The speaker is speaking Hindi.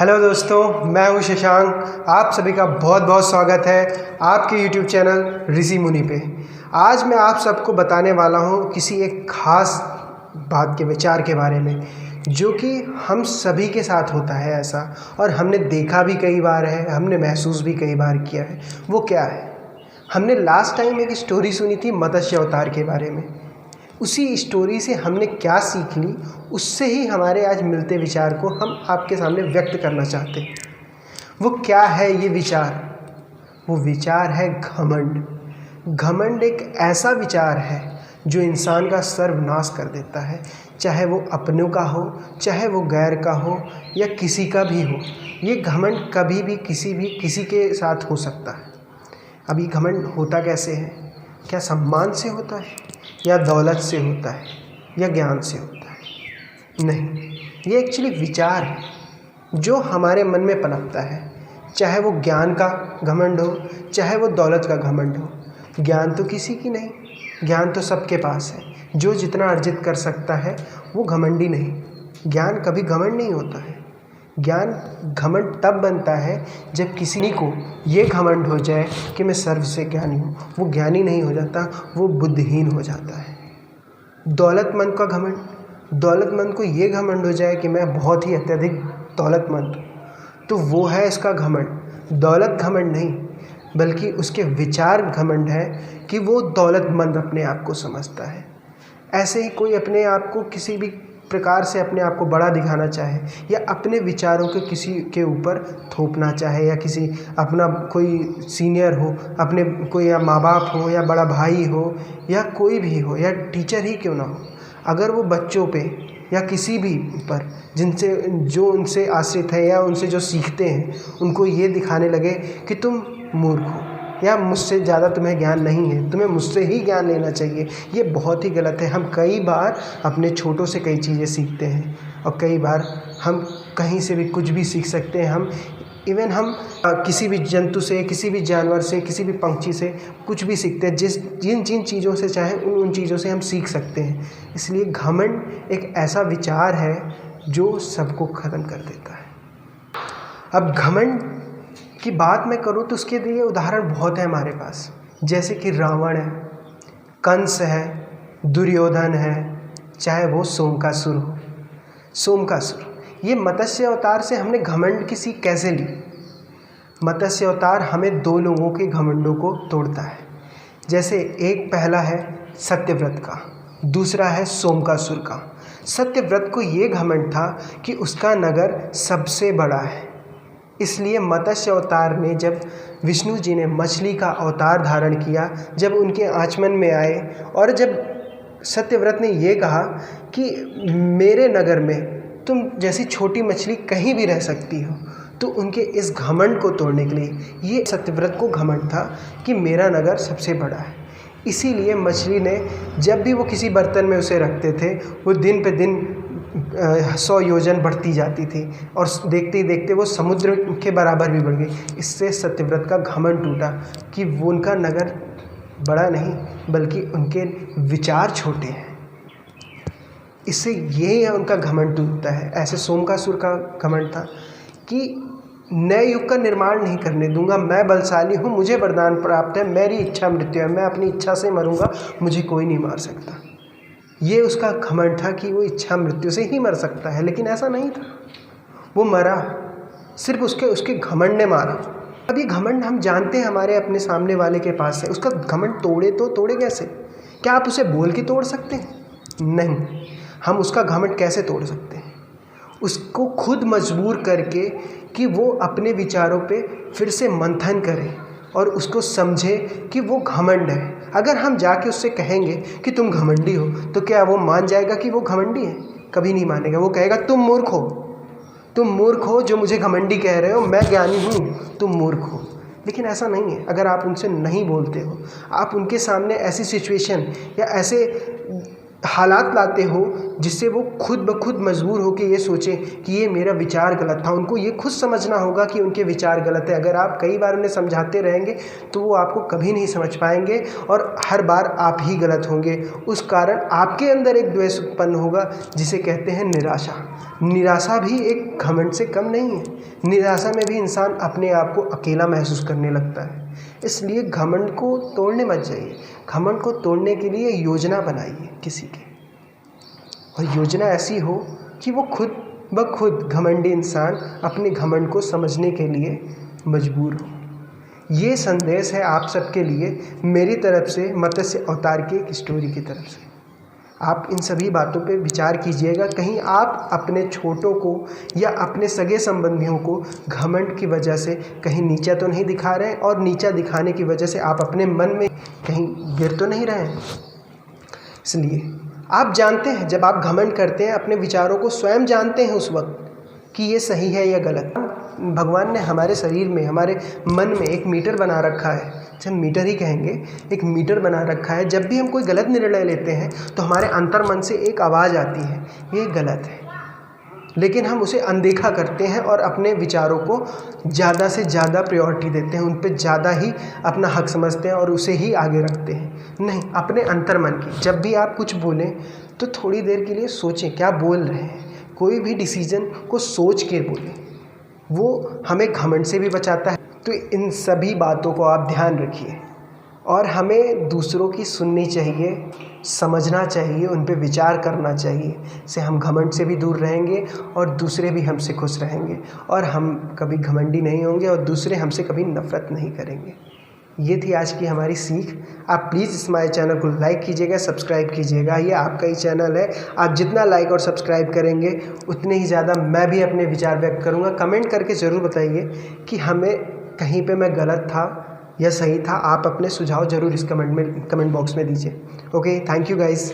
हेलो दोस्तों, मैं हूं शशांक। आप सभी का बहुत बहुत स्वागत है आपके YouTube चैनल ऋषि मुनि पे। आज मैं आप सबको बताने वाला हूं किसी एक ख़ास बात के विचार के बारे में, जो कि हम सभी के साथ होता है ऐसा, और हमने देखा भी कई बार है, हमने महसूस भी कई बार किया है। वो क्या है? हमने लास्ट टाइम एक स्टोरी सुनी थी मत्स्य अवतार के बारे में। उसी स्टोरी से हमने क्या सीख ली, उससे ही हमारे आज मिलते विचार को हम आपके सामने व्यक्त करना चाहते हैं। वो क्या है ये विचार? वो विचार है घमंड। घमंड एक ऐसा विचार है जो इंसान का सर्वनाश कर देता है, चाहे वो अपनों का हो, चाहे वो गैर का हो, या किसी का भी हो। ये घमंड कभी भी किसी के साथ हो सकता है। अब ये घमंड होता कैसे है? क्या सम्मान से होता है, या दौलत से होता है, या ज्ञान से होता है? नहीं, ये एक्चुअली विचार है जो हमारे मन में पनपता है। चाहे वो ज्ञान का घमंड हो, चाहे वो दौलत का घमंड हो। ज्ञान तो किसी की नहीं, ज्ञान तो सबके पास है। जो जितना अर्जित कर सकता है वो घमंडी नहीं। ज्ञान कभी घमंड नहीं होता है। ज्ञान घमंड तब बनता है जब किसी को ये घमंड हो जाए कि मैं सर्व से ज्ञानी हूँ। वो ज्ञानी नहीं हो जाता, वो बुद्धिहीन हो जाता है। दौलतमंद का घमंड, दौलतमंद को ये घमंड हो जाए कि मैं बहुत ही अत्यधिक दौलतमंद हूँ, तो वो है इसका घमंड। दौलत घमंड नहीं, बल्कि उसके विचार घमंड है कि वो दौलतमंद अपने आप को समझता है। ऐसे ही कोई अपने आप को किसी भी प्रकार से अपने आप को बड़ा दिखाना चाहे, या अपने विचारों को किसी के ऊपर थोपना चाहे, या किसी अपना कोई सीनियर हो, अपने कोई या माँ बाप हो, या बड़ा भाई हो, या कोई भी हो, या टीचर ही क्यों ना हो, अगर वो बच्चों पे या किसी भी पर जो उनसे आश्रित है या उनसे जो सीखते हैं, उनको ये दिखाने लगे कि तुम मूर्ख हो, या मुझसे ज़्यादा तुम्हें ज्ञान नहीं है, तुम्हें मुझसे ही ज्ञान लेना चाहिए, ये बहुत ही गलत है। हम कई बार अपने छोटों से कई चीज़ें सीखते हैं, और कई बार हम कहीं से भी कुछ भी सीख सकते हैं। हम किसी भी जंतु से, किसी भी जानवर से, किसी भी पंछी से कुछ भी सीखते हैं। जिन चीज़ों से चाहे उन चीज़ों से हम सीख सकते हैं। इसलिए घमंड एक ऐसा विचार है जो सबको ख़त्म कर देता है। अब घमंड की बात मैं करूँ तो उसके लिए उदाहरण बहुत है हमारे पास, जैसे कि रावण है, कंस है, दुर्योधन है, चाहे वो सोमकासुर हो। सोमकासुर, ये मत्स्य अवतार से हमने घमंड की सीख कैसे ली? मत्स्य अवतार हमें दो लोगों के घमंडों को तोड़ता है। जैसे एक पहला है सत्यव्रत का, दूसरा है सोमकासुर का। सत्यव्रत को ये घमंड था कि उसका नगर सबसे बड़ा है। इसलिए मत्स्य अवतार में जब विष्णु जी ने मछली का अवतार धारण किया, जब उनके आचमन में आए, और जब सत्यव्रत ने ये कहा कि मेरे नगर में तुम जैसी छोटी मछली कहीं भी रह सकती हो, तो उनके इस घमंड को तोड़ने के लिए, ये सत्यव्रत को घमंड था कि मेरा नगर सबसे बड़ा है। इसीलिए मछली ने जब भी वो किसी बर्तन में उसे रखते थे, वो दिन पे दिन 100 योजन बढ़ती जाती थी, और देखते ही देखते वो समुद्र के बराबर भी बढ़ गई। इससे सत्यव्रत का घमंड टूटा कि वो उनका नगर बड़ा नहीं, बल्कि उनके विचार छोटे हैं। इससे ये उनका घमंड टूटता है। ऐसे सोमकासुर का घमंड था कि नए युग का निर्माण नहीं करने दूंगा, मैं बलशाली हूँ, मुझे वरदान प्राप्त है, मेरी इच्छा मृत्यु है, मैं अपनी इच्छा से मरूंगा, मुझे कोई नहीं मार सकता। ये उसका घमंड था कि वो इच्छा मृत्यु से ही मर सकता है, लेकिन ऐसा नहीं था। वो मरा, सिर्फ उसके घमंड ने मारा। अब ये घमंड हम जानते हैं हमारे अपने सामने वाले के पास है। उसका घमंड तोड़े कैसे? क्या आप उसे बोल के तोड़ सकते हैं? नहीं। हम उसका घमंड कैसे तोड़ सकते हैं? उसको खुद मजबूर करके कि वो अपने विचारों पे फिर से मंथन करे और उसको समझे कि वो घमंड है। अगर हम जाके उससे कहेंगे कि तुम घमंडी हो, तो क्या वो मान जाएगा कि वो घमंडी है? कभी नहीं मानेगा। वो कहेगा तुम मूर्ख हो जो मुझे घमंडी कह रहे हो, मैं ज्ञानी हूँ, तुम मूर्ख हो। लेकिन ऐसा नहीं है। अगर आप उनसे नहीं बोलते हो, आप उनके सामने ऐसी सिचुएशन या ऐसे हालात लाते हो जिससे वो खुद ब खुद मजबूर हो के ये सोचें कि ये मेरा विचार गलत था। उनको ये खुद समझना होगा कि उनके विचार गलत है। अगर आप कई बार उन्हें समझाते रहेंगे तो वो आपको कभी नहीं समझ पाएंगे और हर बार आप ही गलत होंगे। उस कारण आपके अंदर एक द्वेष उत्पन्न होगा जिसे कहते हैं निराशा। निराशा भी एक घमंड से कम नहीं है। निराशा में भी इंसान अपने आप को अकेला महसूस करने लगता है। इसलिए घमंड को तोड़ने मत जाइए। घमंड को तोड़ने के लिए योजना बनाइए किसी की, और योजना ऐसी हो कि वो खुद ब खुद घमंडी इंसान अपने घमंड को समझने के लिए मजबूर हो। ये संदेश है आप सबके लिए मेरी तरफ से, मत्स्य अवतार की एक स्टोरी की तरफ से। आप इन सभी बातों पे विचार कीजिएगा। कहीं आप अपने छोटों को या अपने सगे संबंधियों को घमंड की वजह से कहीं नीचा तो नहीं दिखा रहे हैं, और नीचा दिखाने की वजह से आप अपने मन में कहीं गिर तो नहीं रहे हैं। इसलिए आप जानते हैं, जब आप घमंड करते हैं अपने विचारों को स्वयं जानते हैं उस वक्त कि ये सही है या गलत। भगवान ने हमारे शरीर में, हमारे मन में एक मीटर बना रखा है, जब मीटर ही कहेंगे, एक मीटर बना रखा है। जब भी हम कोई गलत निर्णय लेते हैं तो हमारे अंतर्मन से एक आवाज़ आती है, ये गलत है, लेकिन हम उसे अनदेखा करते हैं और अपने विचारों को ज़्यादा से ज़्यादा प्रायोरिटी देते हैं, उन पर ज़्यादा ही अपना हक समझते हैं और उसे ही आगे रखते हैं। नहीं, अपने अंतर्मन की जब भी आप कुछ बोलें तो थोड़ी देर के लिए सोचें क्या बोल रहे हैं। कोई भी डिसीजन को सोच के बोलें, वो हमें घमंड से भी बचाता है। तो इन सभी बातों को आप ध्यान रखिए, और हमें दूसरों की सुननी चाहिए, समझना चाहिए, उन पे विचार करना चाहिए। इससे हम घमंड से भी दूर रहेंगे और दूसरे भी हमसे खुश रहेंगे, और हम कभी घमंडी नहीं होंगे और दूसरे हमसे कभी नफ़रत नहीं करेंगे। ये थी आज की हमारी सीख। आप प्लीज़ इस हमारे चैनल को लाइक कीजिएगा, सब्सक्राइब कीजिएगा। ये आपका ही चैनल है। आप जितना लाइक और सब्सक्राइब करेंगे उतने ही ज़्यादा मैं भी अपने विचार व्यक्त करूँगा। कमेंट करके ज़रूर बताइए कि हमें कहीं पे मैं गलत था या सही था। आप अपने सुझाव ज़रूर इस कमेंट बॉक्स में दीजिए। Okay, thank you guys.